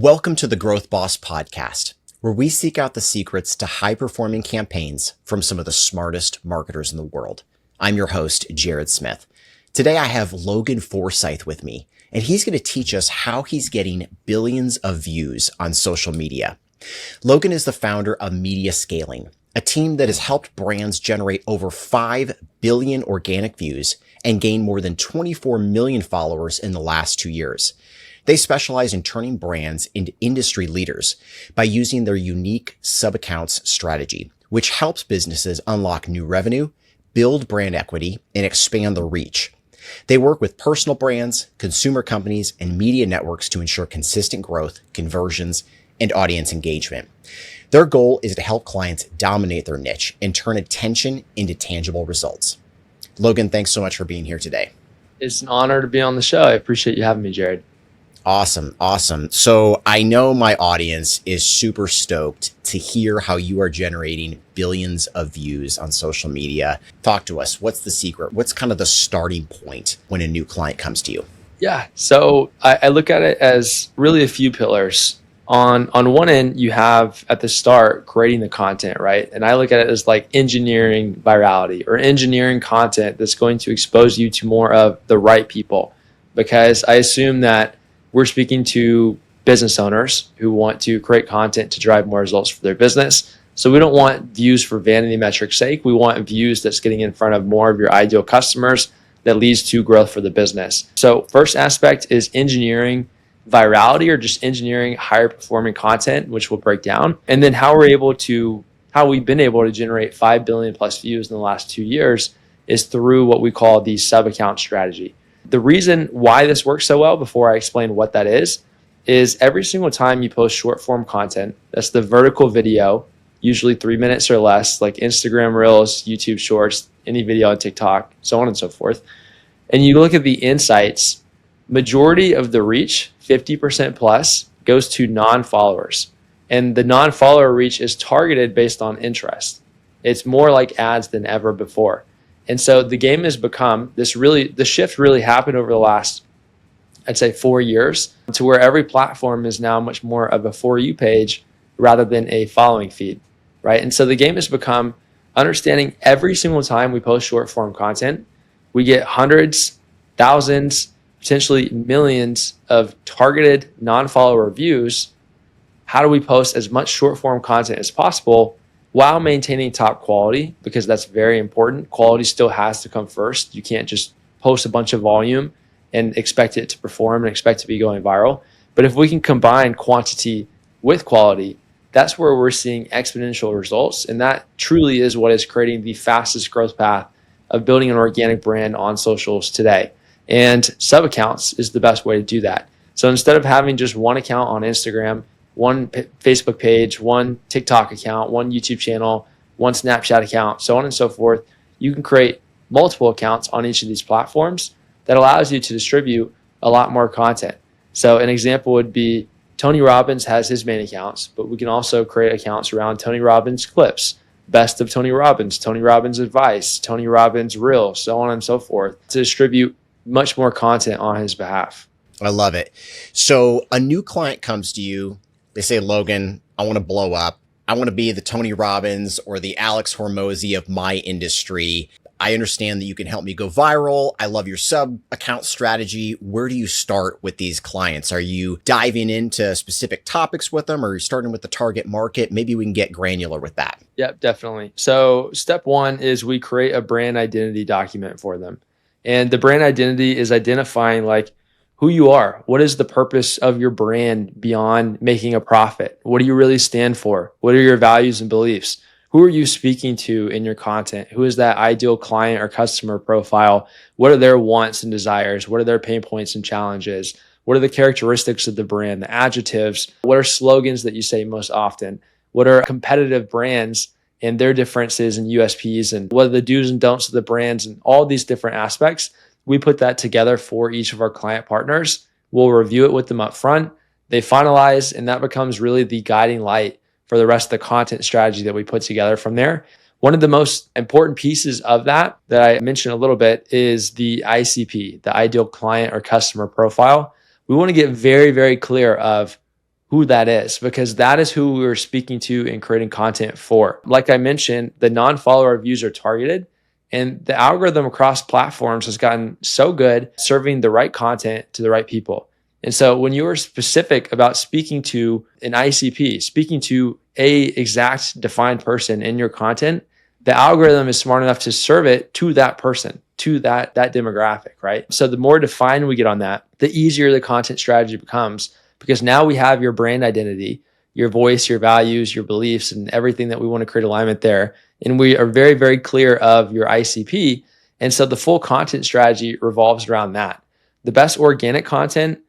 Welcome to the Growth Boss Podcast, where we seek out the secrets to high-performing campaigns from some of the smartest marketers in the world. I'm your host, Jared Smith. Today I have Logan Forsyth with me, and he's going to teach us how he's getting billions of views on social media. Logan is the founder of Media Scaling, a team that has helped brands generate over 5 billion organic views and gain more than 24 million followers in the last 2 years. They specialize in turning brands into industry leaders by using their unique sub-accounts strategy, which helps businesses unlock new revenue, build brand equity, and expand their reach. They work with personal brands, consumer companies, and media networks to ensure consistent growth, conversions, and audience engagement. Their goal is to help clients dominate their niche and turn attention into tangible results. Logan, thanks so much for being here today. It's an honor to be on the show. I appreciate you having me, Jared. Awesome. So I know my audience is super stoked to hear how you are generating billions of views on social media. Talk to us. What's the secret? What's kind of the starting point when a new client comes to you? Yeah. So I look at it as really a few pillars. On one end, you have at the start creating the content, right? And I look at it as like engineering virality or engineering content that's going to expose you to more of the right people. Because I assume that we're speaking to business owners who want to create content to drive more results for their business. So we don't want views for vanity metrics' sake. We want views that's getting in front of more of your ideal customers that leads to growth for the business. So first aspect is engineering virality or just engineering higher performing content, which we'll break down. And then how we've been able to generate 5 billion plus views in the last 2 years is through what we call the sub-account strategy. The reason why this works so well, before I explain what that is every single time you post short form content, that's the vertical video, usually 3 minutes or less, like Instagram Reels, YouTube Shorts, any video on TikTok, so on and so forth. And you look at the insights, majority of the reach, 50% plus, goes to non-followers. And the non-follower reach is targeted based on interest. It's more like ads than ever before. And so the game has become the shift really happened over the last, I'd say 4 years, to where every platform is now much more of a For You page rather than a following feed, right? And so the game has become understanding every single time we post short form content, we get hundreds, thousands, potentially millions of targeted non-follower views. How do we post as much short form content as possible while maintaining top quality? Because that's very important. Quality still has to come first. You can't just post a bunch of volume and expect it to perform and expect to be going viral. But if we can combine quantity with quality, that's where we're seeing exponential results. And that truly is what is creating the fastest growth path of building an organic brand on socials today. And sub-accounts is the best way to do that. So instead of having just one account on Instagram, one Facebook page, one TikTok account, one YouTube channel, one Snapchat account, so on and so forth, you can create multiple accounts on each of these platforms that allows you to distribute a lot more content. So an example would be Tony Robbins has his main accounts, but we can also create accounts around Tony Robbins clips, best of Tony Robbins advice, Tony Robbins reels, so on and so forth, to distribute much more content on his behalf. I love it. So a new client comes to you. They say, Logan, I want to blow up. I want to be the Tony Robbins or the Alex Hormozy of my industry. I understand that you can help me go viral. I love your sub-account strategy. Where do you start with these clients? Are you diving into specific topics with them, or are you starting with the target market? Maybe we can get granular with that. Yep, definitely. So step one is we create a brand identity document for them. And the brand identity is identifying like who you are. What is the purpose of your brand beyond making a profit? What do you really stand for? What are your values and beliefs? Who are you speaking to in your content? Who is that ideal client or customer profile? What are their wants and desires? What are their pain points and challenges? What are the characteristics of the brand, the adjectives? What are slogans that you say most often? What are competitive brands and their differences and USPs? And what are the do's and don'ts of the brands and all these different aspects? We put that together for each of our client partners. We'll review it with them up front. They finalize, and that becomes really the guiding light for the rest of the content strategy that we put together from there. One of the most important pieces of that I mentioned a little bit is the ICP, the ideal client or customer profile. We want to get very, very clear of who that is, because that is who we're speaking to and creating content for. Like I mentioned, the non-follower views are targeted, and the algorithm across platforms has gotten so good serving the right content to the right people. And so when you are specific about speaking to an ICP, speaking to a exact defined person in your content, the algorithm is smart enough to serve it to that person, to that demographic, right? So the more defined we get on that, the easier the content strategy becomes, because now we have your brand identity, your voice, your values, your beliefs, and everything that we want to create alignment there. And we are very, very clear of your ICP. And so the full content strategy revolves around that. The best organic content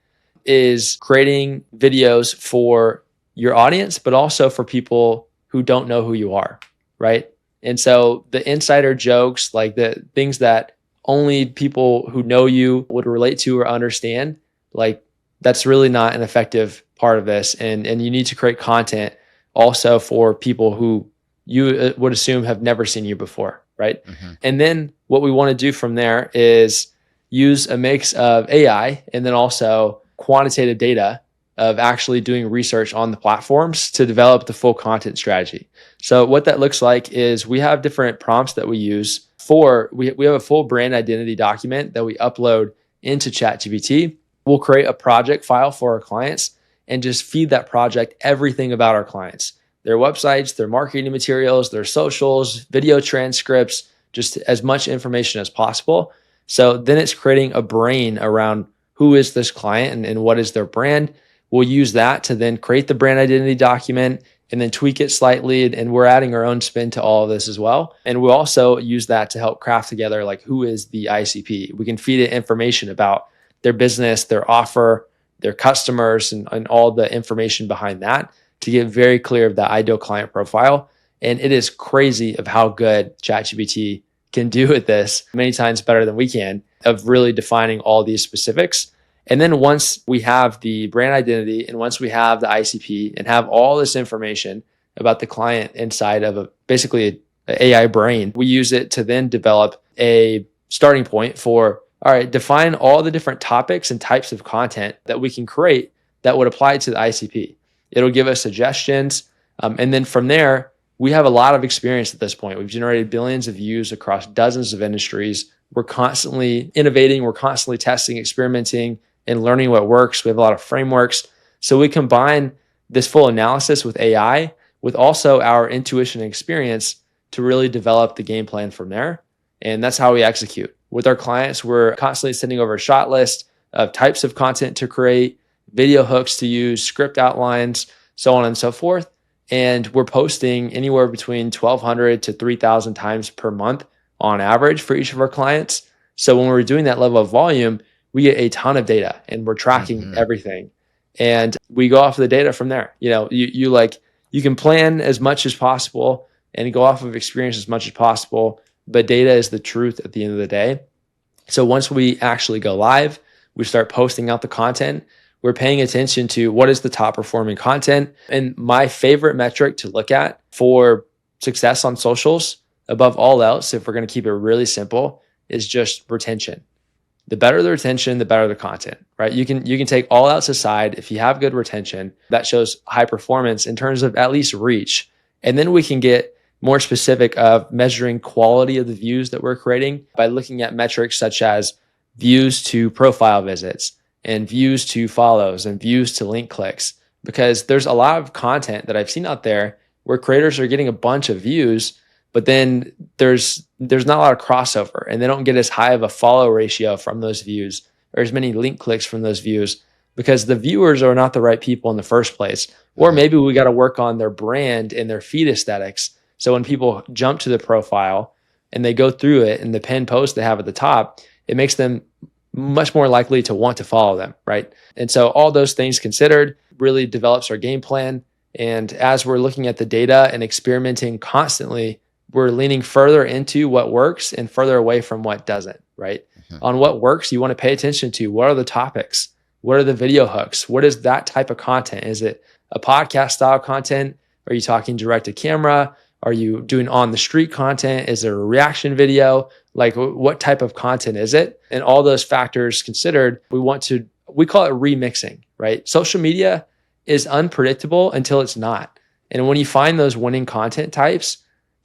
is creating videos for your audience, but also for people who don't know who you are, right? And so the insider jokes, like the things that only people who know you would relate to or understand, like that's really not an effective part of this. And you need to create content also for people who you would assume have never seen you before, right? Mm-hmm. And then what we want to do from there is use a mix of AI and then also quantitative data of actually doing research on the platforms to develop the full content strategy. So what that looks like is we have different prompts that we use for, we have a full brand identity document that we upload into ChatGPT. We'll create a project file for our clients and just feed that project everything about our clients, their websites, their marketing materials, their socials, video transcripts, just as much information as possible. So then it's creating a brain around who is this client and what is their brand. We'll use that to then create the brand identity document and then tweak it slightly. And we're adding our own spin to all of this as well. And we'll also use that to help craft together, like, who is the ICP. We can feed it information about their business, their offer, their customers, and all the information behind that to get very clear of the ideal client profile. And it is crazy of how good ChatGPT can do at this, many times better than we can, of really defining all these specifics. And then once we have the brand identity and once we have the ICP and have all this information about the client inside of basically an AI brain, we use it to then develop a starting point for, all right, define all the different topics and types of content that we can create that would apply to the ICP. It'll give us suggestions. And then from there, we have a lot of experience at this point. We've generated billions of views across dozens of industries. We're constantly innovating. We're constantly testing, experimenting, and learning what works. We have a lot of frameworks. So we combine this full analysis with AI, with also our intuition and experience to really develop the game plan from there. And that's how we execute. With our clients, we're constantly sending over a shot list of types of content to create, video hooks to use, script outlines, so on and so forth. And we're posting anywhere between 1,200 to 3,000 times per month on average for each of our clients. So when we're doing that level of volume, we get a ton of data and we're tracking everything. And we go off of the data from there. You know, you can plan as much as possible and go off of experience as much as possible, but data is the truth at the end of the day. So once we actually go live, we start posting out the content. We're paying attention to what is the top performing content. And my favorite metric to look at for success on socials, above all else, if we're going to keep it really simple, is just retention. The better the retention, the better the content, right? You can take all else aside. If you have good retention, that shows high performance in terms of at least reach. And then we can get more specific of measuring quality of the views that we're creating by looking at metrics such as views to profile visits and views to follows and views to link clicks. Because there's a lot of content that I've seen out there where creators are getting a bunch of views, but then there's not a lot of crossover and they don't get as high of a follow ratio from those views or as many link clicks from those views because the viewers are not the right people in the first place. Or maybe we got to work on their brand and their feed aesthetics. So when people jump to the profile and they go through it and the pinned post they have at the top, it makes them much more likely to want to follow them, right? And so all those things considered really develops our game plan. And as we're looking at the data and experimenting constantly, we're leaning further into what works and further away from what doesn't, right? On what works, you want to pay attention to what are the topics? What are the video hooks? What is that type of content? Is it a podcast style content? Are you talking direct to camera? Are you doing on the street content? Is there a reaction video? Like what type of content is it? And all those factors considered, we call it remixing, right? Social media is unpredictable until it's not. And when you find those winning content types,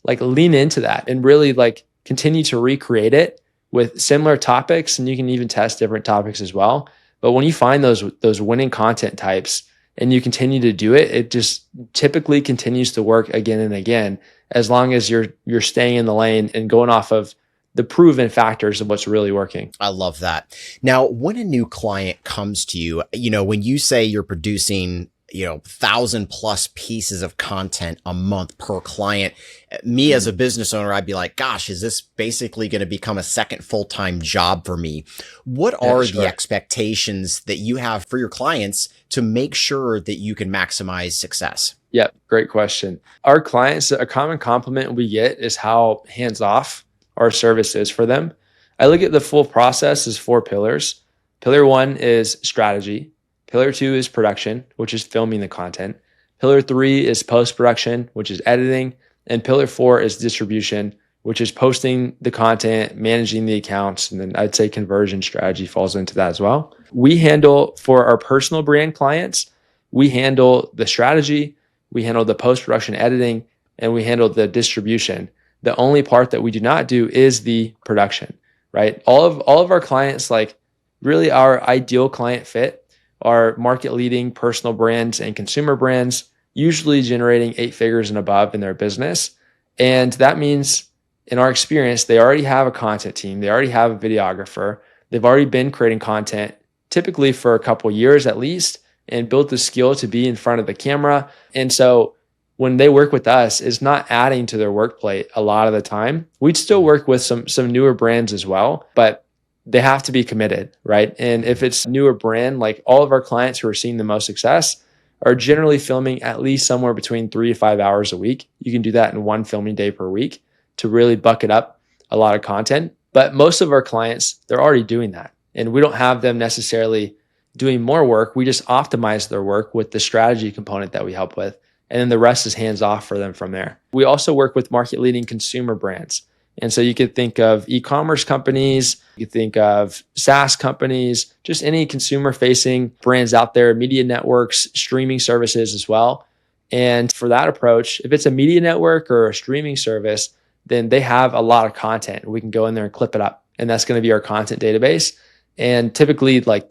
like lean into that and really like continue to recreate it with similar topics. And you can even test different topics as well. But when you find those winning content types and you continue to do it, it just typically continues to work again and again, as long as you're staying in the lane and going off of the proven factors of what's really working. I love that. Now, when a new client comes to you, when you say you're producing, 1,000+ pieces of content a month per client, me as a business owner, I'd be like, gosh, is this basically going to become a second full-time job for me? What are the expectations that you have for your clients to make sure that you can maximize success? Yep. Great question. Our clients, a common compliment we get is how hands-off our service is for them. I look at the full process as 4 pillars. Pillar 1 is strategy. Pillar 2 is production, which is filming the content. Pillar 3 is post-production, which is editing. And pillar 4 is distribution, which is posting the content, managing the accounts. And then I'd say conversion strategy falls into that as well. We handle, for our personal brand clients, we handle the strategy, we handle the post-production editing, and we handle the distribution. The only part that we do not do is the production, right? All of our clients, like really our ideal client fit, are market leading personal brands and consumer brands, usually generating 8 figures and above in their business. And that means, in our experience, they already have a content team. They already have a videographer. They've already been creating content, typically for a couple years at least, and built the skill to be in front of the camera. And so when they work with us, it's not adding to their work plate a lot of the time. We'd still work with some newer brands as well, but they have to be committed, right? And if it's a newer brand, like all of our clients who are seeing the most success are generally filming at least somewhere between 3 to 5 hours a week. You can do that in 1 filming day per week to really bucket up a lot of content. But most of our clients, they're already doing that. And we don't have them necessarily doing more work. We just optimize their work with the strategy component that we help with. And then the rest is hands off for them from there. We also work with market leading consumer brands. And so you could think of e-commerce companies, you think of SaaS companies, just any consumer facing brands out there, media networks, streaming services as well. And for that approach, if it's a media network or a streaming service, then they have a lot of content. We can go in there and clip it up. And that's going to be our content database. And typically, they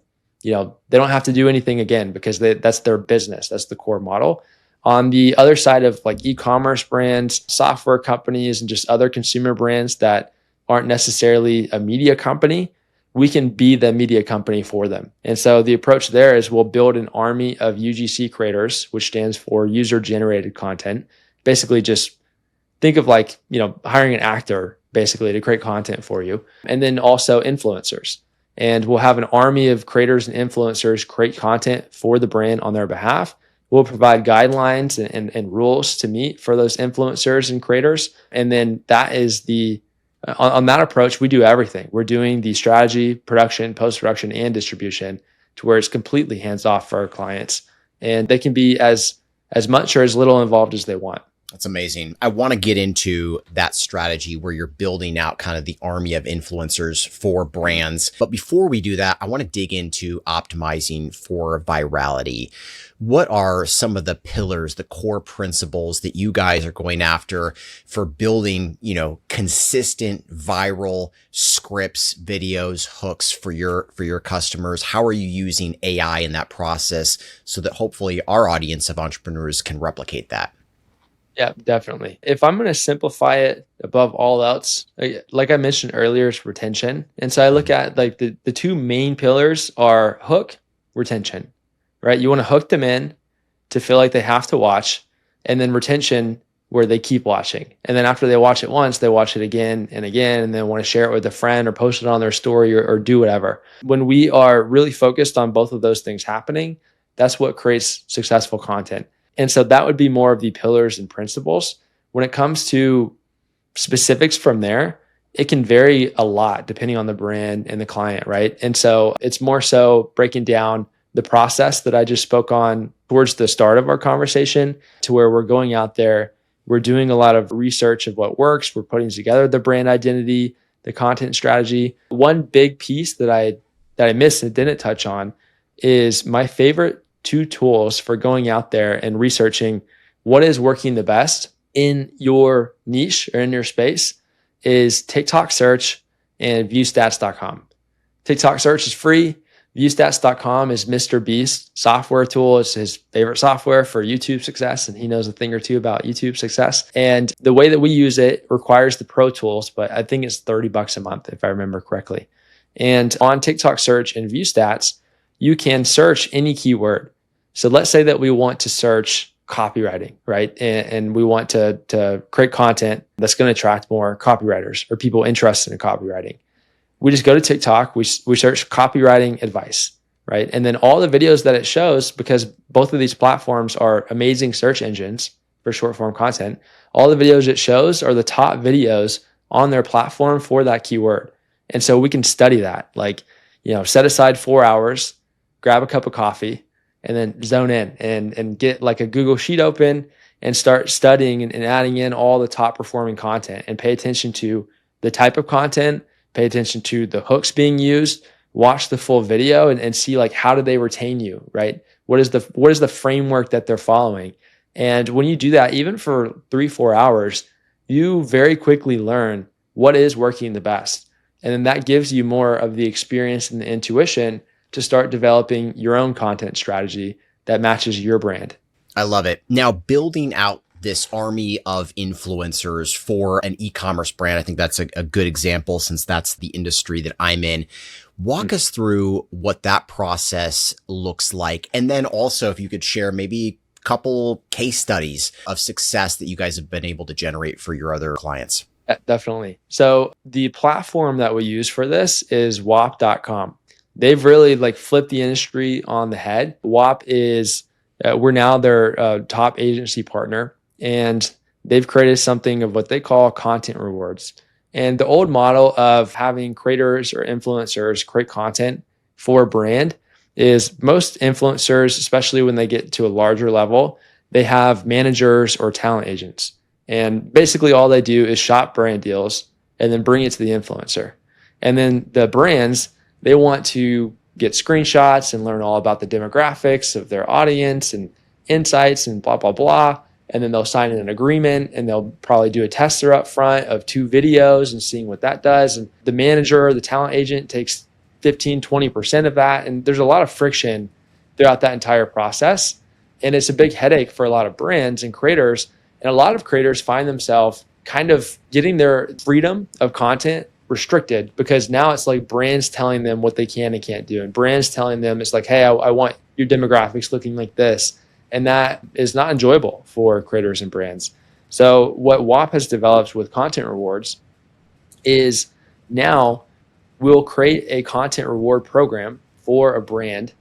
don't have to do anything again because that's their business. That's the core model. On the other side of like e-commerce brands, software companies, and just other consumer brands that aren't necessarily a media company, we can be the media company for them. And so the approach there is we'll build an army of UGC creators, which stands for user generated content. Basically just think of hiring an actor basically to create content for you. And then also influencers. And we'll have an army of creators and influencers create content for the brand on their behalf. We'll provide guidelines and rules to meet for those influencers and creators. And then that is on that approach, we do everything. We're doing the strategy, production, post-production, and distribution to where it's completely hands-off for our clients. And they can be as much or as little involved as they want. That's amazing. I want to get into that strategy where you're building out kind of the army of influencers for brands. But before we do that, I want to dig into optimizing for virality. What are some of the pillars, the core principles that you guys are going after for building, consistent viral scripts, videos, hooks for your customers? How are you using AI in that process so that hopefully our audience of entrepreneurs can replicate that? Yeah, definitely. If I'm going to simplify it above all else, like I mentioned earlier, it's retention. And so I look at the 2 main pillars are hook, retention, right? You want to hook them in to feel like they have to watch, and then retention where they keep watching. And then after they watch it once, they watch it again and again, and then want to share it with a friend or post it on their story or do whatever. When we are really focused on both of those things happening, that's what creates successful content. And so that would be more of the pillars and principles. When it comes to specifics from there, it can vary a lot depending on the brand and the client, right? And so it's more so breaking down the process that I just spoke on towards the start of our conversation to where we're going out there, we're doing a lot of research of what works, we're putting together the brand identity, the content strategy. One big piece that I missed and didn't touch on is my favorite two tools for going out there and researching what is working the best in your niche or in your space is TikTok search and viewstats.com. TikTok search is free. Viewstats.com is Mr. Beast's software tool. It's his favorite software for YouTube success, and he knows a thing or two about YouTube success. And the way that we use it requires the pro tools, but I think it's $30 a month, if I remember correctly. And on TikTok search and Viewstats, you can search any keyword. So let's say that we want to search copywriting, right? And we want to create content that's going to attract more copywriters or people interested in copywriting. We just go to TikTok, we search copywriting advice, right? And then all the videos that it shows, because both of these platforms are amazing search engines for short form content, all the videos it shows are the top videos on their platform for that keyword. And so we can study that, like, set aside 4 hours, grab a cup of coffee, and then zone in and get like a Google Sheet open and start studying and adding in all the top performing content and pay attention to the type of content, pay attention to the hooks being used, watch the full video and see like, how do they retain you, right? What is the framework that they're following? And when you do that, even for 3-4 hours, you very quickly learn what is working the best. And then that gives you more of the experience and the intuition to start developing your own content strategy that matches your brand. I love it. Now, building out this army of influencers for an e-commerce brand, I think that's a good example since that's the industry that I'm in. Walk us through what that process looks like. And then also, if you could share maybe a couple case studies of success that you guys have been able to generate for your other clients. Definitely. So the platform that we use for this is Whop.com. They've really like flipped the industry on the head. Whop is, we're now their top agency partner, and they've created something of what they call content rewards. And the old model of having creators or influencers create content for a brand is most influencers, especially when they get to a larger level, they have managers or talent agents. And basically all they do is shop brand deals and then bring it to the influencer. And then the brands, they want to get screenshots and learn all about the demographics of their audience and insights and blah, blah, blah. And then they'll sign an agreement and they'll probably do a tester up front of 2 videos and seeing what that does. And the manager, the talent agent takes 15, 20% of that. And there's a lot of friction throughout that entire process. And it's a big headache for a lot of brands and creators. And a lot of creators find themselves kind of getting their freedom of content restricted because now it's like brands telling them what they can and can't do. And brands telling them it's like, hey, I want your demographics looking like this. And that is not enjoyable for creators and brands. So what Whop has developed with content rewards is now we'll create a content reward program for a brand.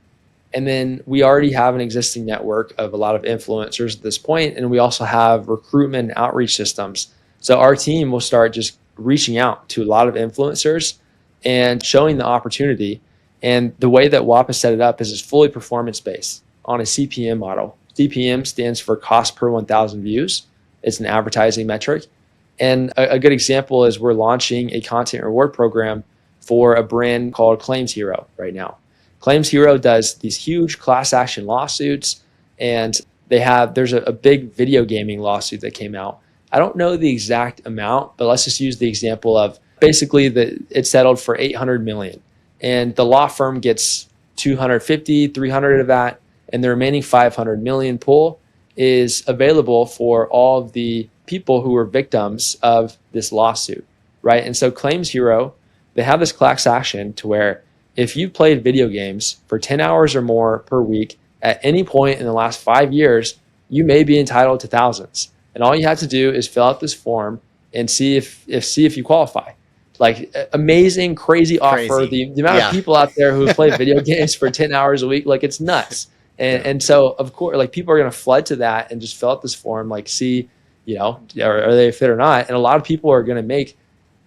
And then we already have an existing network of a lot of influencers at this point. And we also have recruitment and outreach systems. So our team will start just reaching out to a lot of influencers and showing the opportunity. And the way that Whop has set it up is it's fully performance-based on a CPM model. CPM stands for cost per 1,000 views. It's an advertising metric. And a good example is we're launching a content reward program for a brand called Claims Hero right now. Claims Hero does these huge class action lawsuits, and there's a big video gaming lawsuit that came out. I don't know the exact amount, but let's just use the example of basically it settled for $800 million. And the law firm gets 250, 300 of that, and the remaining 500 million pool is available for all of the people who were victims of this lawsuit, right? And so Claims Hero, they have this class action to where if you played video games for 10 hours or more per week at any point in the last 5 years, you may be entitled to thousands. And all you have to do is fill out this form and see if you qualify. Like amazing, crazy offer. The amount of people out there who play video games for 10 hours a week, like it's nuts. And so of course, like people are going to flood to that and just fill out this form, like see, are they fit or not? And a lot of people are going to make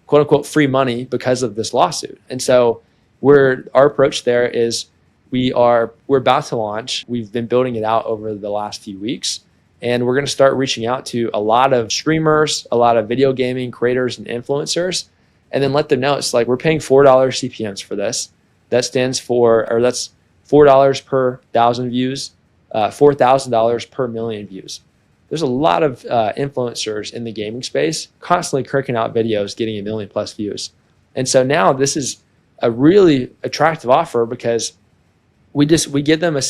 quote unquote free money because of this lawsuit. And so our approach there is we're about to launch. We've been building it out over the last few weeks. And we're going to start reaching out to a lot of streamers, a lot of video gaming creators and influencers, and then let them know it's like we're paying $4 CPMs for this. That's $4 per 1,000 views. $4,000 per million views. There's a lot of influencers in the gaming space constantly cranking out videos getting 1 million plus views. And so now this is a really attractive offer because we give them a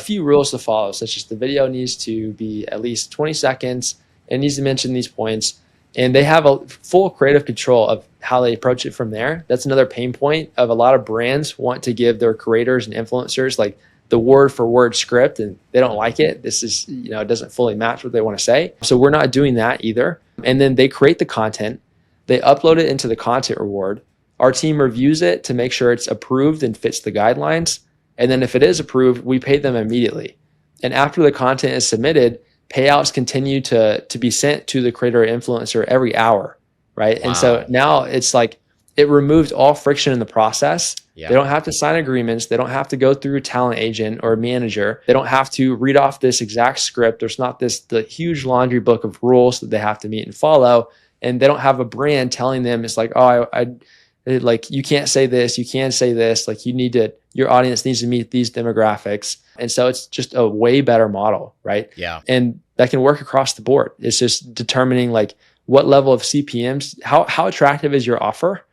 few rules to follow, such as the video needs to be at least 20 seconds. It needs to mention these points, and they have a full creative control of how they approach it from there. That's another pain point of a lot of brands want to give their creators and influencers like the word for word script, and they don't like it. This is, it doesn't fully match what they want to say. So we're not doing that either. And then they create the content, they upload it into the content reward. Our team reviews it to make sure it's approved and fits the guidelines. And then if it is approved, we pay them immediately. And after the content is submitted, payouts continue to be sent to the creator or influencer every hour, right? Wow. And so now it's like it removed all friction in the process. Yeah. They don't have to sign agreements. They don't have to go through a talent agent or a manager. They don't have to read off this exact script. There's not the huge laundry book of rules that they have to meet and follow. And they don't have a brand telling them it's like, oh, like you can't say this, you can say this, like your audience needs to meet these demographics. And so it's just a way better model, right? Yeah. And that can work across the board. It's just determining like what level of CPMs, how attractive is your offer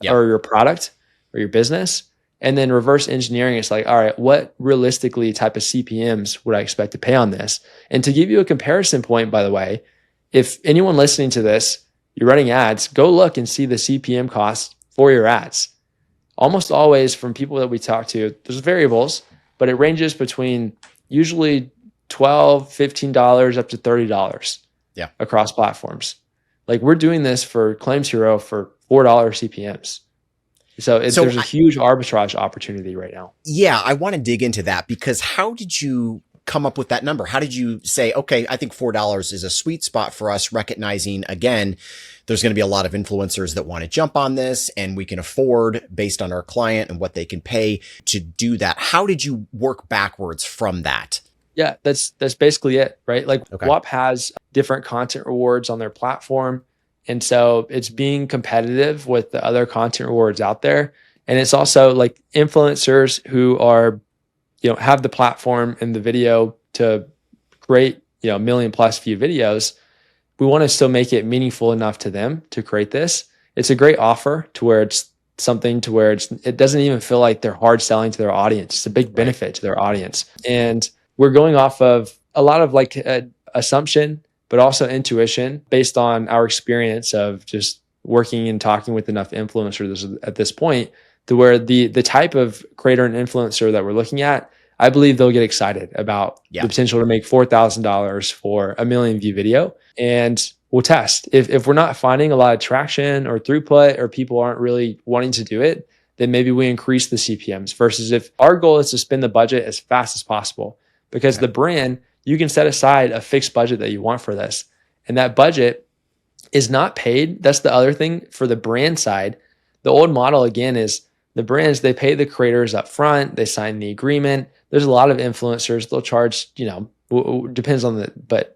or your product or your business? And then reverse engineering, it's like, all right, what realistically type of CPMs would I expect to pay on this? And to give you a comparison point, by the way, if anyone listening to this, you're running ads, go look and see the CPM costs for your ads. Almost always from people that we talk to, there's variables, but it ranges between usually $12, $15 up to $30 across platforms. Like we're doing this for Claims Hero for $4 CPMs. So there's a huge arbitrage opportunity right now. Yeah, I want to dig into that because how did you come up with that number? How did you say, okay, I think $4 is a sweet spot for us, recognizing, again, there's going to be a lot of influencers that want to jump on this and we can afford based on our client and what they can pay to do that. How did you work backwards from that? Yeah, that's basically it, right? Like Whop has different content rewards on their platform. And so it's being competitive with the other content rewards out there. And it's also like influencers who are, have the platform and the video to create, 1 million plus view videos. We want to still make it meaningful enough to them to create this. It's a great offer to where it's something to where it doesn't even feel like they're hard selling to their audience. It's a big benefit to their audience. And we're going off of a lot of like assumption, but also intuition based on our experience of just working and talking with enough influencers at this point to where the type of creator and influencer that we're looking at, I believe they'll get excited about the potential to make $4,000 for 1 million view video. And we'll test. If we're not finding a lot of traction or throughput or people aren't really wanting to do it, then maybe we increase the CPMs versus if our goal is to spend the budget as fast as possible because the brand, you can set aside a fixed budget that you want for this. And that budget is not paid. That's the other thing for the brand side. The old model again is the brands, they pay the creators up front. They sign the agreement. There's a lot of influencers. They'll charge, depends on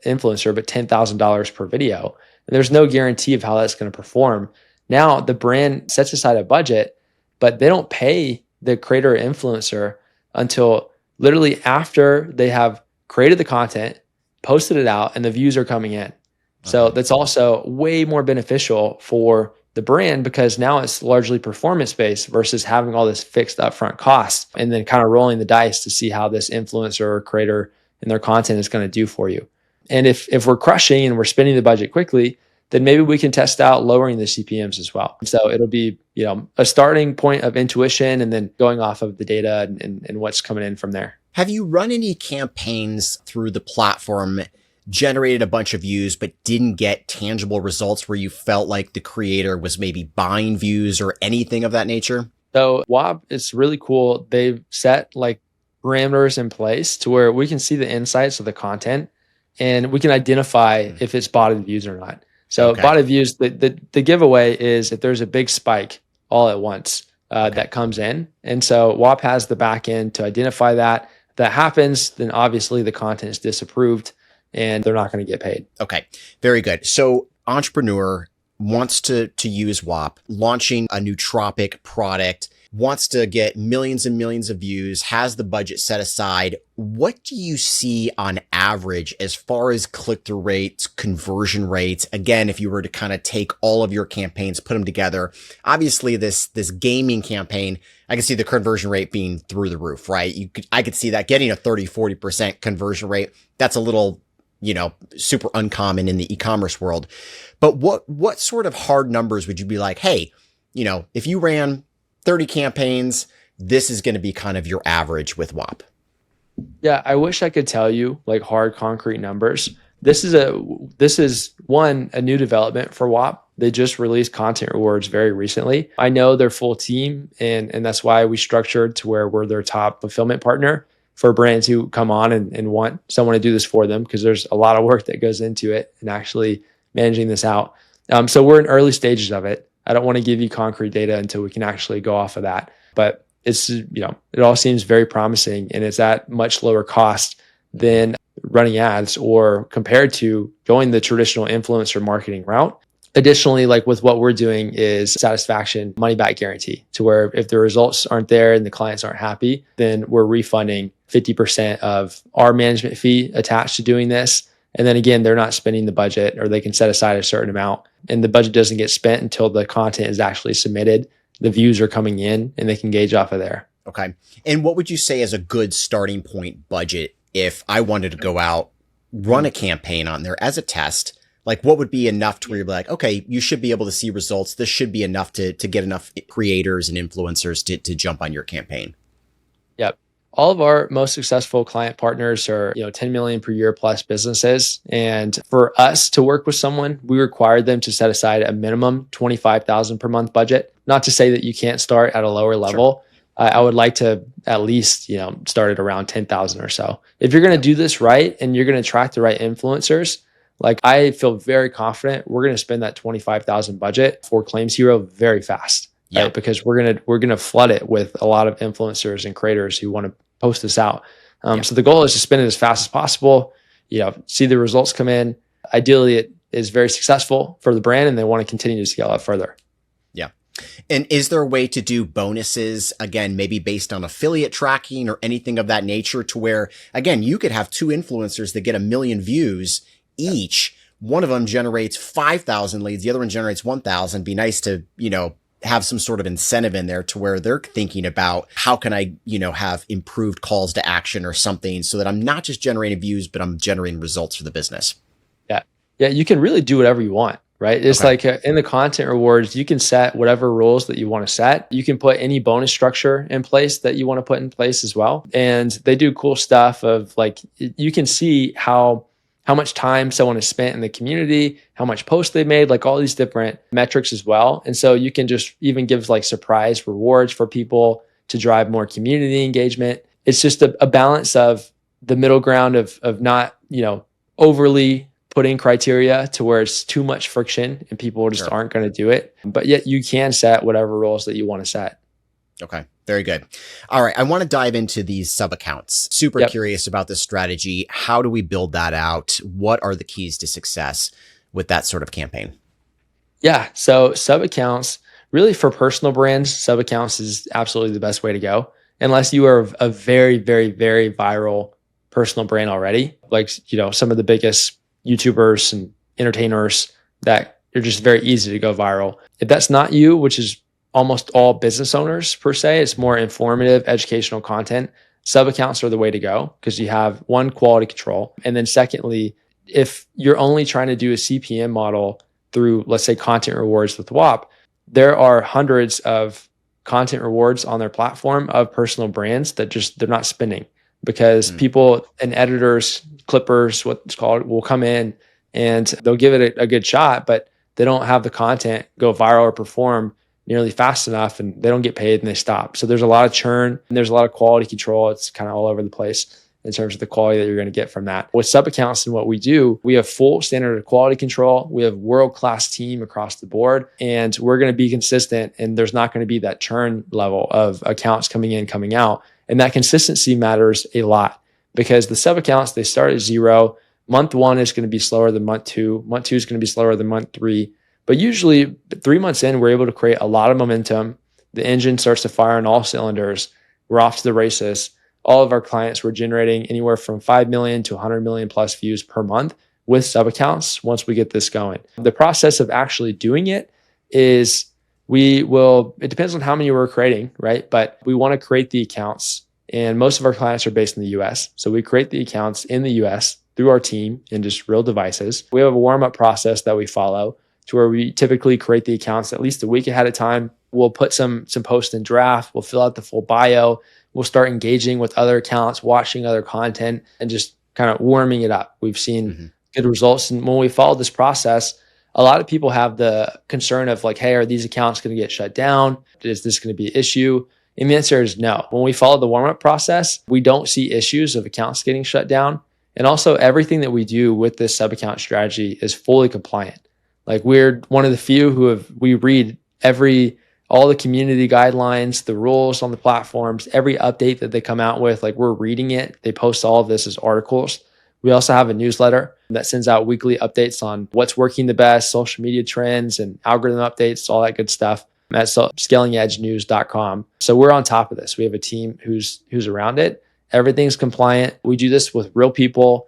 influencer, but $10,000 per video. And there's no guarantee of how that's going to perform. Now the brand sets aside a budget, but they don't pay the creator or influencer until literally after they have created the content, posted it out, and the views are coming in. So that's also way more beneficial for the brand because now it's largely performance-based versus having all this fixed upfront cost and then kind of rolling the dice to see how this influencer or creator and their content is going to do for you. And if we're crushing and we're spending the budget quickly, then maybe we can test out lowering the CPMs as well. So it'll be, a starting point of intuition and then going off of the data and what's coming in from there. Have you run any campaigns through the platform, generated a bunch of views, but didn't get tangible results where you felt like the creator was maybe buying views or anything of that nature? So Whop, it's really cool. They've set like parameters in place to where we can see the insights of the content and we can identify if it's botted views or not. So botted views, the giveaway is if there's a big spike all at once that comes in. And so Whop has the back end to identify that. If that happens, then obviously the content is disapproved and they're not going to get paid. Okay, very good. So entrepreneur wants to use Whop, launching a nootropic product. wants to get millions and millions of views, has the budget set aside. What do you see on average as far as click-through rates, conversion rates? Again, if you were to kind of take all of your campaigns, put them together, obviously this gaming campaign, I can see the conversion rate being through the roof, right? I could see that getting a 30-40% conversion rate. That's a little, super uncommon in the e-commerce world. But what sort of hard numbers would you be like, hey, if you ran 30 campaigns, this is going to be kind of your average with Whop? Yeah, I wish I could tell you like hard concrete numbers. This is a new development for Whop. They just released content rewards very recently. I know their full team, and that's why we structured to where we're their top fulfillment partner for brands who come on and want someone to do this for them, because there's a lot of work that goes into it and actually managing this out. So we're in early stages of it. I don't want to give you concrete data until we can actually go off of that. But it's, it all seems very promising, and it's at much lower cost than running ads or compared to going the traditional influencer marketing route. Additionally, like with what we're doing is satisfaction money back guarantee, to where if the results aren't there and the clients aren't happy, then we're refunding 50% of our management fee attached to doing this. And then again, they're not spending the budget, or they can set aside a certain amount, and the budget doesn't get spent until the content is actually submitted. The views are coming in and they can gauge off of there. Okay. And what would you say is a good starting point budget if I wanted to go out, run a campaign on there as a test? Like, what would be enough to where you're like, okay, you should be able to see results. This should be enough to get enough creators and influencers to jump on your campaign? Yep. All of our most successful client partners are, 10 million per year plus businesses. And for us to work with someone, we require them to set aside a minimum 25,000 per month budget. Not to say that you can't start at a lower level. Sure. I would like to at least, start at around 10,000 or so. If you're going to do this right and you're going to attract the right influencers, like I feel very confident we're going to spend that 25,000 budget for Claims Hero very fast. Yeah. Right? Because we're gonna flood it with a lot of influencers and creators who want to post this out. So the goal is to spend it as fast as possible. See the results come in. Ideally, it is very successful for the brand, and they want to continue to scale up further. Yeah. And is there a way to do bonuses, again, maybe based on affiliate tracking or anything of that nature, to where, again, you could have two influencers that get 1 million views each. One of them generates 5,000 leads. The other one generates 1,000. Be nice to, have some sort of incentive in there to where they're thinking about how can I, have improved calls to action or something, so that I'm not just generating views, but I'm generating results for the business. Yeah. Yeah. You can really do whatever you want, right? It's like in the content rewards, you can set whatever rules that you want to set. You can put any bonus structure in place that you want to put in place as well. And they do cool stuff of like, you can see how much time someone has spent in the community, how much posts they made, like all these different metrics as well. And so you can just even give like surprise rewards for people to drive more community engagement. It's just a balance of the middle ground of not, overly putting criteria to where it's too much friction and people just aren't going to do it. But yet you can set whatever rules that you want to set. Okay. Very good. All right. I want to dive into these sub accounts. Super curious about this strategy. How do we build that out? What are the keys to success with that sort of campaign? Yeah. So sub accounts, really for personal brands, sub accounts is absolutely the best way to go. Unless you are a very, very, very viral personal brand already, like, some of the biggest YouTubers and entertainers that are just very easy to go viral. If that's not you, which is almost all business owners per se, it's more informative, educational content. Sub accounts are the way to go, because you have one, quality control. And then secondly, if you're only trying to do a CPM model through, let's say, content rewards with Whop, there are hundreds of content rewards on their platform of personal brands that they're not spending, because people and editors, clippers, what it's called, will come in and they'll give it a good shot, but they don't have the content go viral or perform nearly fast enough, and they don't get paid and they stop. So there's a lot of churn and there's a lot of quality control. It's kind of all over the place in terms of the quality that you're going to get from that. With sub accounts and what we do, we have full standard of quality control. We have world-class team across the board, and we're going to be consistent, and there's not going to be that churn level of accounts coming in, coming out. And that consistency matters a lot, because the sub accounts, they start at 0. Month 1 is going to be slower than month 2. Month 2 is going to be slower than month 3. But usually 3 months in, we're able to create a lot of momentum. the engine starts to fire on all cylinders. We're off to the races. All of our clients were generating anywhere from 5 million to 100 million plus views per month with sub accounts once we get this going. The process of actually doing it is it depends on how many we're creating, right? But we want to create the accounts, and most of our clients are based in the US. So we create the accounts in the US through our team in just real devices. We have a warm-up process that we follow to where we typically create the accounts at least a week ahead of time. We'll put some posts in draft. We'll fill out the full bio. We'll start engaging with other accounts, watching other content, and just kind of warming it up. We've seen good results. And when we follow this process, a lot of people have the concern of like, hey, are these accounts going to get shut down? Is this going to be an issue? And the answer is no. When we follow the warm-up process, we don't see issues of accounts getting shut down. And also everything that we do with this sub-account strategy is fully compliant. Like we're one of the few we read all the community guidelines, the rules on the platforms, every update that they come out with, like we're reading it. They post all of this as articles. We also have a newsletter that sends out weekly updates on what's working the best, social media trends and algorithm updates, all that good stuff at scalingedgenews.com. So we're on top of this. We have a team who's around it. Everything's compliant. We do this with real people.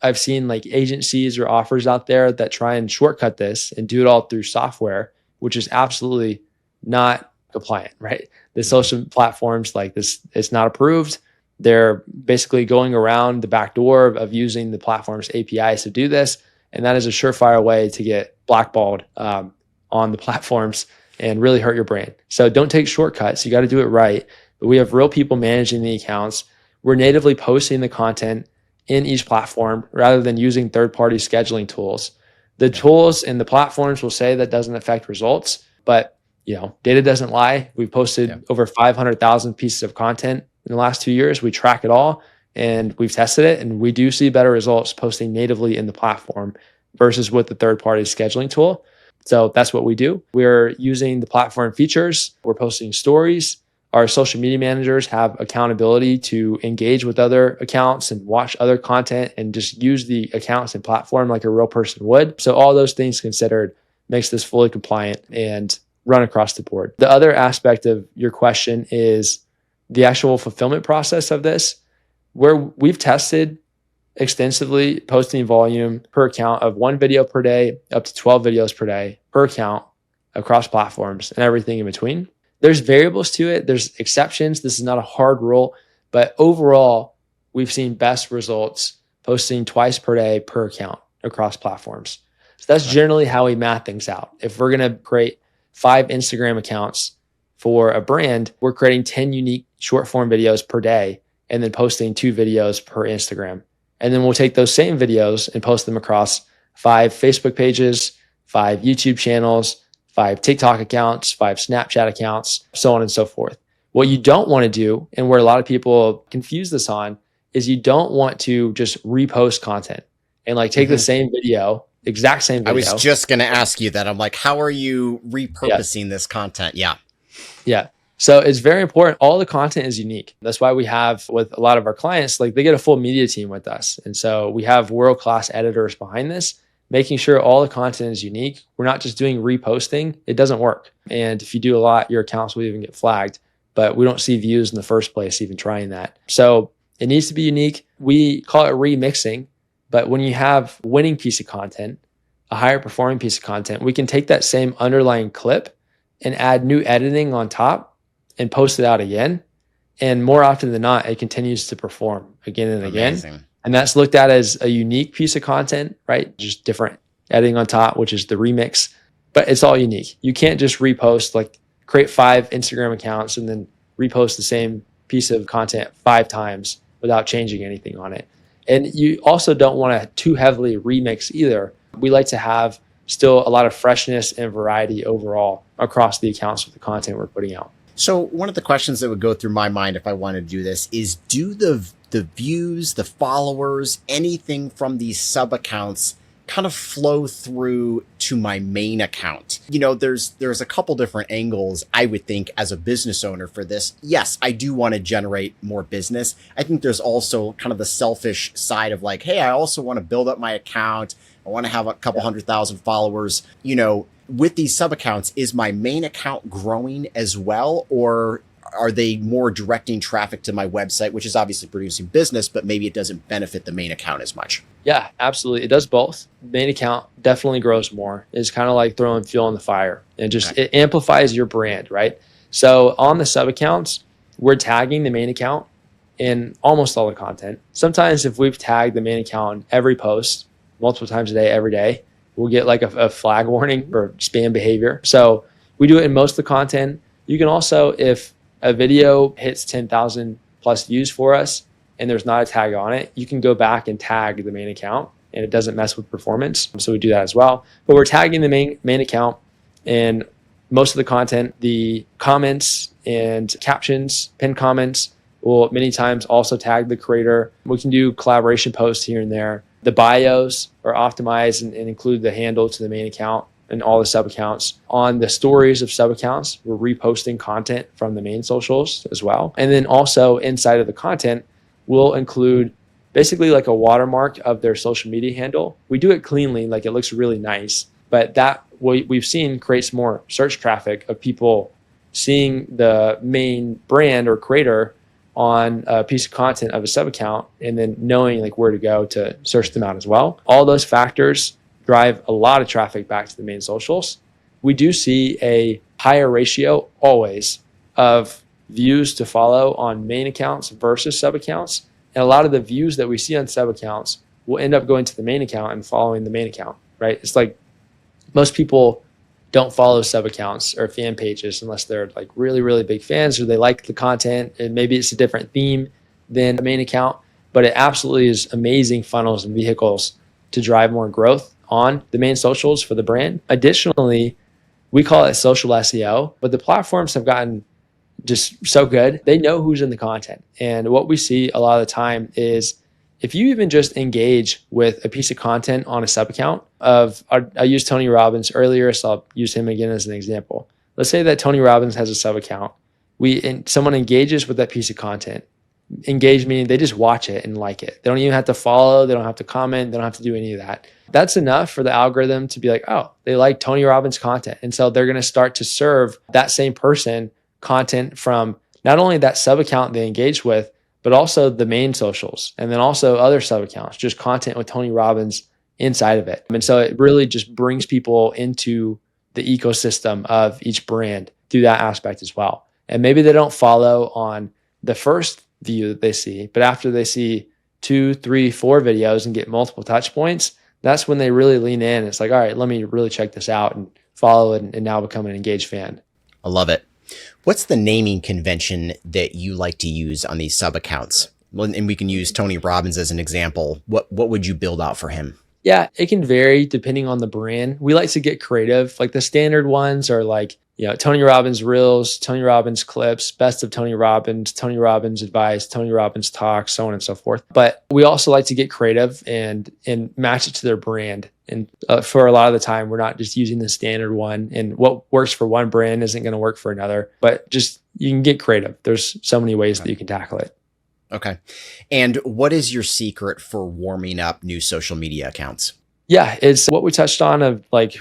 I've seen like agencies or offers out there that try and shortcut this and do it all through software, which is absolutely not compliant, right? The social platforms like this, it's not approved. They're basically going around the back door of using the platform's APIs to do this. And that is a surefire way to get blackballed on the platforms and really hurt your brand. So don't take shortcuts. You got to do it right. But we have real people managing the accounts. We're natively posting the content in each platform rather than using third-party scheduling tools. The tools and the platforms will say that doesn't affect results, but data doesn't lie. We've posted over 500,000 pieces of content in the last 2 years. We track it all and we've tested it, and we do see better results posting natively in the platform versus with the third-party scheduling tool. So that's what we do. We're using the platform features. We're posting stories. Our social media managers have accountability to engage with other accounts and watch other content and just use the accounts and platform like a real person would. So all those things considered makes this fully compliant and run across the board. The other aspect of your question is the actual fulfillment process of this, where we've tested extensively posting volume per account of 1 video per day up to 12 videos per day per account across platforms and everything in between. There's variables to it. There's exceptions. This is not a hard rule, but overall, we've seen best results posting twice per day per account across platforms. So that's generally how we math things out. If we're going to create 5 Instagram accounts for a brand, we're creating 10 unique short form videos per day and then posting 2 videos per Instagram. And then we'll take those same videos and post them across 5 Facebook pages, 5 YouTube channels, 5 TikTok accounts, 5 Snapchat accounts, so on and so forth. What you don't want to do, and where a lot of people confuse this on, is you don't want to just repost content and like take the same video, exact same video. I was just going to ask you that. I'm like, how are you repurposing this content? Yeah. So it's very important. All the content is unique. That's why we have with a lot of our clients, like they get a full media team with us. And so we have world-class editors behind this, making sure all the content is unique. We're not just doing reposting. It doesn't work. And if you do a lot, your accounts will even get flagged, but we don't see views in the first place, even trying that. So it needs to be unique. We call it remixing, but when you have a winning piece of content, a higher performing piece of content, we can take that same underlying clip and add new editing on top and post it out again. And more often than not, it continues to perform again and again. And that's looked at as a unique piece of content, right? Just different editing on top, which is the remix, but it's all unique. You can't just repost, like create 5 Instagram accounts and then repost the same piece of content 5 times without changing anything on it. And you also don't want to too heavily remix either. We like to have still a lot of freshness and variety overall across the accounts with the content we're putting out. So one of the questions that would go through my mind if I wanted to do this is, do the views, the followers, anything from these sub accounts kind of flow through to my main account? There's a couple different angles, I would think, as a business owner for this. Yes, I do want to generate more business. I think there's also kind of the selfish side of like, hey, I also want to build up my account, I want to have a couple 100,000 followers. With these sub accounts, is my main account growing as well? Or are they more directing traffic to my website, which is obviously producing business, but maybe it doesn't benefit the main account as much? Yeah, absolutely. It does both. Main account definitely grows more. It's kind of like throwing fuel on the fire, and just it amplifies your brand, right? So on the sub accounts, we're tagging the main account in almost all the content. Sometimes if we've tagged the main account in every post multiple times a day, every day, we'll get like a flag warning for spam behavior. So we do it in most of the content. You can also, if a video hits 10,000 plus views for us and there's not a tag on it, you can go back and tag the main account and it doesn't mess with performance. So we do that as well. But we're tagging the main account, and most of the content, the comments and captions, pinned comments, will many times also tag the creator. We can do collaboration posts here and there. The bios are optimized and include the handle to the main account and all the sub accounts. On the stories of sub accounts, we're reposting content from the main socials as well. And then also inside of the content, we'll include basically like a watermark of their social media handle. We do it cleanly, like it looks really nice, but that we've seen creates more search traffic of people seeing the main brand or creator on a piece of content of a sub account and then knowing like where to go to search them out as well. All those factors drive a lot of traffic back to the main socials. We do see a higher ratio always of views to follow on main accounts versus sub accounts. And a lot of the views that we see on sub accounts will end up going to the main account and following the main account, right? It's like most people don't follow sub accounts or fan pages unless they're like really, really big fans or they like the content and maybe it's a different theme than the main account. But it absolutely is amazing funnels and vehicles to drive more growth on the main socials for the brand. Additionally, we call it social SEO, but the platforms have gotten just so good. They know who's in the content. And what we see a lot of the time is if you even just engage with a piece of content on a sub account of, I used Tony Robbins earlier, so I'll use him again as an example. Let's say that Tony Robbins has a sub account. Someone engages with that piece of content. Engage meaning they just watch it and like it. They don't even have to follow. They don't have to comment. They don't have to do any of that. That's enough for the algorithm to be like, oh, they like Tony Robbins content. And so they're going to start to serve that same person content from not only that sub account they engage with, but also the main socials, and then also other sub accounts, just content with Tony Robbins inside of it. And so it really just brings people into the ecosystem of each brand through that aspect as well. And maybe they don't follow on the first view that they see, but after they see 2, 3, 4 videos and get multiple touch points, that's when they really lean in. It's like, all right, let me really check this out and follow it and now become an engaged fan. I love it. What's the naming convention that you like to use on these sub accounts? Well, and we can use Tony Robbins as an example. What would you build out for him? Yeah, it can vary depending on the brand. We like to get creative. Like the standard ones are like, Tony Robbins Reels, Tony Robbins Clips, Best of Tony Robbins Advice, Tony Robbins Talk, so on and so forth. But we also like to get creative and match it to their brand. And for a lot of the time, we're not just using the standard one. And what works for one brand isn't going to work for another. But just you can get creative. There's so many ways that you can tackle it. Okay. And what is your secret for warming up new social media accounts? Yeah, it's what we touched on of like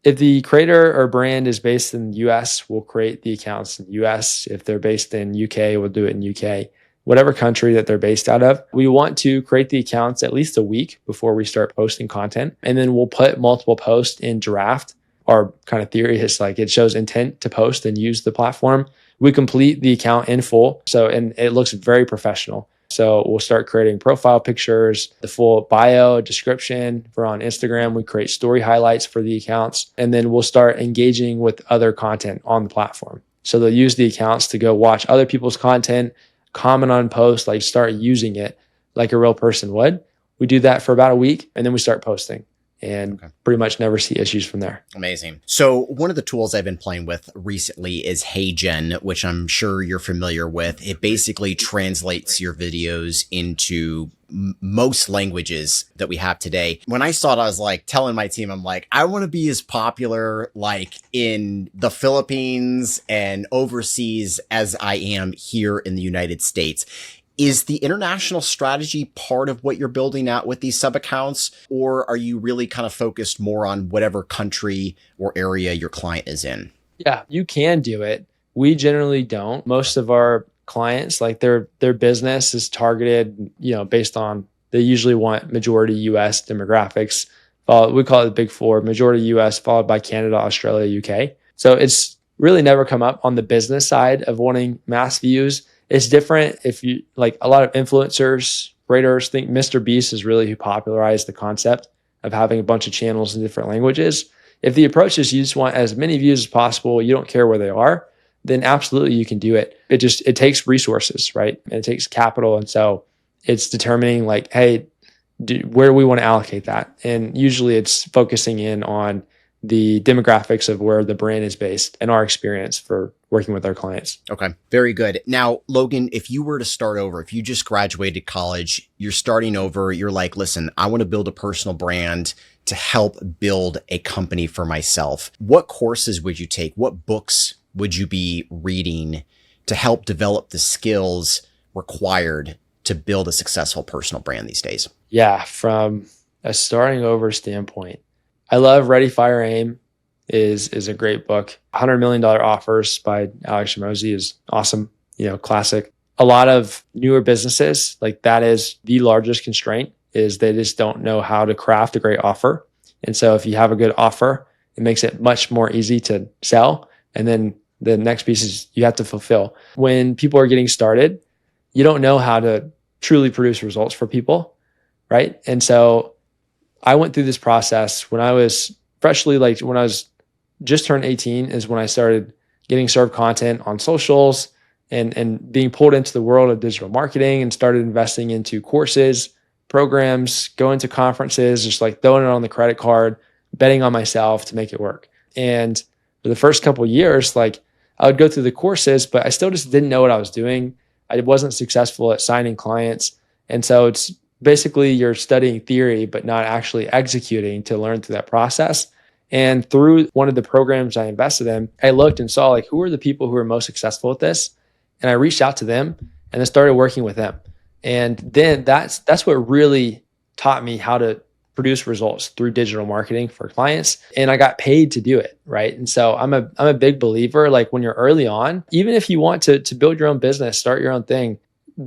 if the creator or brand is based in the US, we'll create the accounts in the US. If they're based in UK, we'll do it in UK. Whatever country that they're based out of, we want to create the accounts at least a week before we start posting content. And then we'll put multiple posts in draft. Our kind of theory is like it shows intent to post and use the platform. We complete the account in full. And it looks very professional. So we'll start creating profile pictures, the full bio, description. For on Instagram, we create story highlights for the accounts. And then we'll start engaging with other content on the platform. So they'll use the accounts to go watch other people's content, comment on posts, like start using it like a real person would. We do that for about a week and then we start posting and pretty much never see issues from there. Amazing. So one of the tools I've been playing with recently is HeyGen, which I'm sure you're familiar with. It basically translates your videos into most languages that we have today. When I saw it, I was like telling my team, I'm like, I want to be as popular like in the Philippines and overseas as I am here in the United States. Is the international strategy part of what you're building out with these sub accounts, or are you really kind of focused more on whatever country or area your client is in? Yeah, you can do it. We generally don't. Most of our clients, like their business is targeted, based on they usually want majority US demographics. We call it the big four, majority US followed by Canada, Australia, UK. So it's really never come up on the business side of wanting mass views. It's different if you like a lot of influencers, creators think Mr. Beast is really who popularized the concept of having a bunch of channels in different languages. If the approach is you just want as many views as possible, you don't care where they are, then absolutely you can do it. It takes resources, right? And it takes capital. And so it's determining like, hey, where do we want to allocate that? And usually it's focusing in on the demographics of where the brand is based and our experience for working with our clients. Okay, very good. Now, Logan, if you were to start over, if you just graduated college, you're starting over, you're like, listen, I want to build a personal brand to help build a company for myself. What courses would you take? What books would you be reading to help develop the skills required to build a successful personal brand these days? Yeah, from a starting over standpoint, I love Ready, Fire, Aim is a great book. $100 Million Offers by Alex Hormozi is awesome, classic. A lot of newer businesses, like that is the largest constraint, is they just don't know how to craft a great offer. And so if you have a good offer, it makes it much more easy to sell. And then the next piece is you have to fulfill. When people are getting started, you don't know how to truly produce results for people, right? And so I went through this process when I was when I was just turned 18 is when I started getting served content on socials and being pulled into the world of digital marketing and started investing into courses, programs, going to conferences, just like throwing it on the credit card, betting on myself to make it work. And for the first couple of years, like I would go through the courses, but I still just didn't know what I was doing. I wasn't successful at signing clients. And so it's basically you're studying theory, but not actually executing to learn through that process. And through one of the programs I invested in, I looked and saw like, who are the people who are most successful at this? And I reached out to them and then started working with them. And then that's what really taught me how to produce results through digital marketing for clients. And I got paid to do it, right? And so I'm a big believer, like when you're early on, even if you want to build your own business, start your own thing,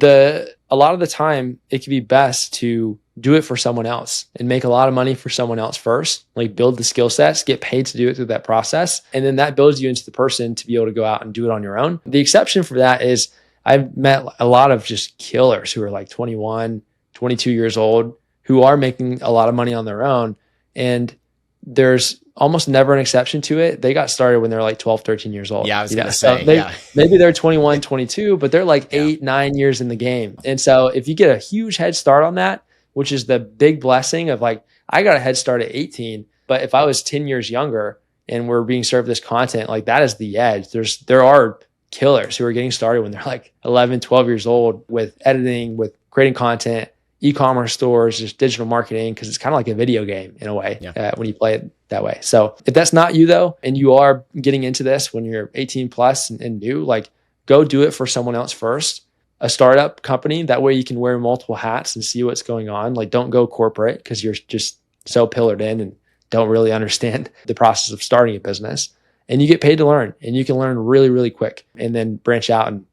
a lot of the time it can be best to do it for someone else and make a lot of money for someone else first, like build the skill sets, get paid to do it through that process. And then that builds you into the person to be able to go out and do it on your own. The exception for that is I've met a lot of just killers who are like 21, 22 years old, who are making a lot of money on their own. And there's almost never an exception to it. They got started when they're like 12, 13 years old. Yeah, I was going to say, maybe they're 21, 22, but they're like 8, 9 years in the game. And so if you get a huge head start on that, which is the big blessing of like, I got a head start at 18, but if I was 10 years younger and we're being served this content, like that is the edge. There are killers who are getting started when they're like 11, 12 years old with editing, with creating content, e-commerce stores, just digital marketing, because it's kind of like a video game in a way when you play it that way. So if that's not you though, and you are getting into this when you're 18 plus and new, like go do it for someone else first, a startup company. That way you can wear multiple hats and see what's going on. Like don't go corporate because you're just so pillared in and don't really understand the process of starting a business. And you get paid to learn, and you can learn really, really quick and then branch out and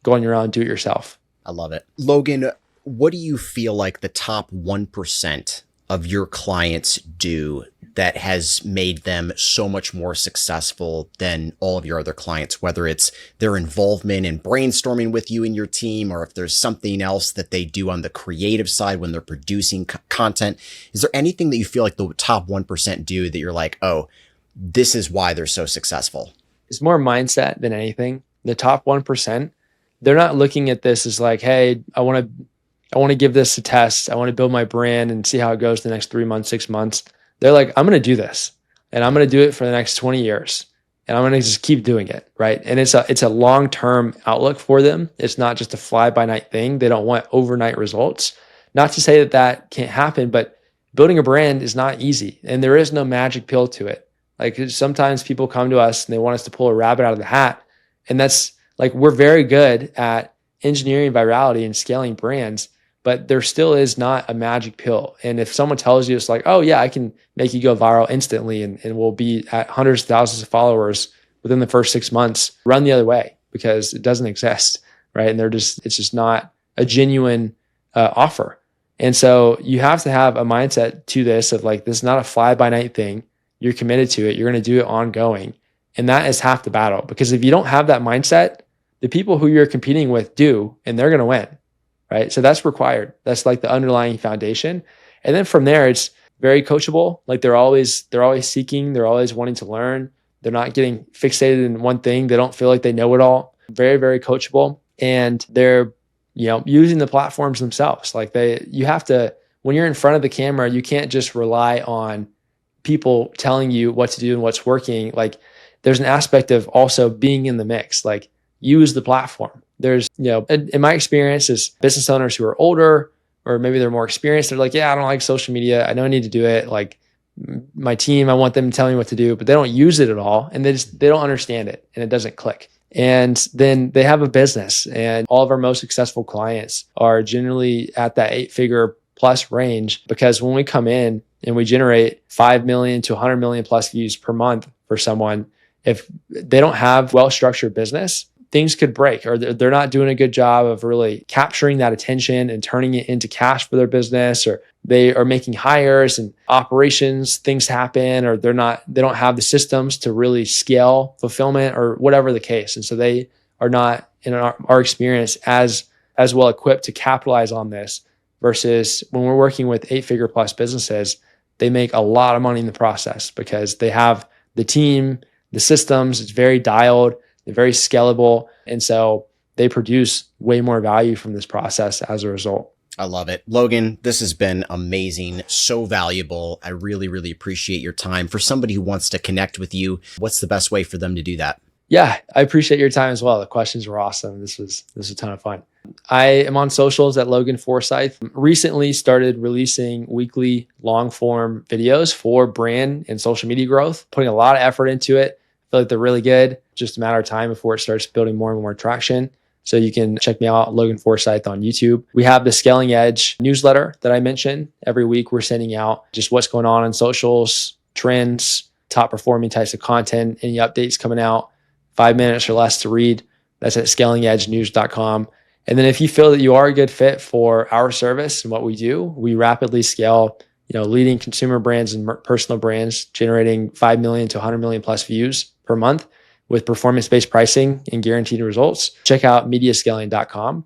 go on your own, do it yourself. I love it. Logan, what do you feel like the top 1% of your clients do that has made them so much more successful than all of your other clients, whether it's their involvement in brainstorming with you and your team, or if there's something else that they do on the creative side when they're producing content? Is there anything that you feel like the top 1% do that you're like, oh, this is why they're so successful? It's more mindset than anything. The top 1%, they're not looking at this as like, hey, I want to give this a test. I want to build my brand and see how it goes the next 3 months, 6 months. They're like, I'm going to do this and I'm going to do it for the next 20 years. And I'm going to just keep doing it. Right. And it's a long-term outlook for them. It's not just a fly-by-night thing. They don't want overnight results. Not to say that can't happen, but building a brand is not easy. And there is no magic pill to it. Like sometimes people come to us and they want us to pull a rabbit out of the hat. And that's like, we're very good at engineering virality and scaling brands, but there still is not a magic pill. And if someone tells you it's like, oh yeah, I can make you go viral instantly and we'll be at hundreds of thousands of followers within the first 6 months, run the other way, because it doesn't exist, right? And it's just not a genuine offer. And so you have to have a mindset to this of like, this is not a fly by night thing. You're committed to it. You're going to do it ongoing. And that is half the battle, because if you don't have that mindset, the people who you're competing with do, and they're going to win, right? So that's required. That's like the underlying foundation. And then from there, it's very coachable. Like they're always seeking, they're always wanting to learn. They're not getting fixated in one thing. They don't feel like they know it all. Very, very coachable. And they're, using the platforms themselves. Like you have to, when you're in front of the camera, you can't just rely on people telling you what to do and what's working. Like there's an aspect of also being in the mix, like use the platform. There's, in my experience as business owners who are older, or maybe they're more experienced, they're like, yeah, I don't like social media. I know I need to do it. Like my team, I want them to tell me what to do, but they don't use it at all. And they don't understand it, and it doesn't click. And then they have a business, and all of our most successful clients are generally at that 8-figure plus range, because when we come in and we generate 5 million to 100 million plus views per month for someone, if they don't have well-structured business, things could break, or they're not doing a good job of really capturing that attention and turning it into cash for their business, or they are making hires and operations, things happen, or they don't have the systems to really scale fulfillment, or whatever the case. And so they are not, in our experience, as well equipped to capitalize on this, versus when we're working with 8-figure plus businesses, they make a lot of money in the process because they have the team, the systems, it's very dialed, they're very scalable. And so they produce way more value from this process as a result. I love it. Logan, this has been amazing, so valuable. I really, really appreciate your time. For somebody who wants to connect with you, what's the best way for them to do that? Yeah, I appreciate your time as well. The questions were awesome. This was a ton of fun. I am on socials at Logan Forsyth. Recently started releasing weekly long form videos for brand and social media growth, putting a lot of effort into it. I feel like they're really good. Just a matter of time before it starts building more and more traction. So you can check me out, Logan Forsyth, on YouTube. We have the Scaling Edge newsletter that I mentioned. Every week we're sending out just what's going on socials, trends, top performing types of content, any updates coming out, 5 minutes or less to read. That's at scalingedgenews.com. And then if you feel that you are a good fit for our service and what we do, we rapidly scale, leading consumer brands and personal brands, generating 5 million to 100 million plus views per month with performance-based pricing and guaranteed results. Check out mediascaling.com.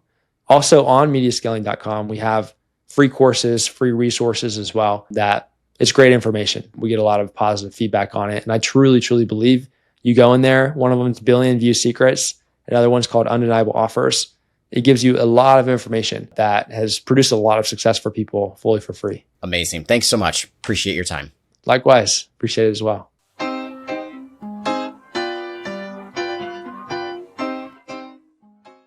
Also on mediascaling.com, we have free courses, free resources as well. That it's great information. We get a lot of positive feedback on it. And I truly, truly believe you go in there. One of them is Billion View Secrets. Another one's called Undeniable Offers. It gives you a lot of information that has produced a lot of success for people fully for free. Amazing. Thanks so much. Appreciate your time. Likewise. Appreciate it as well.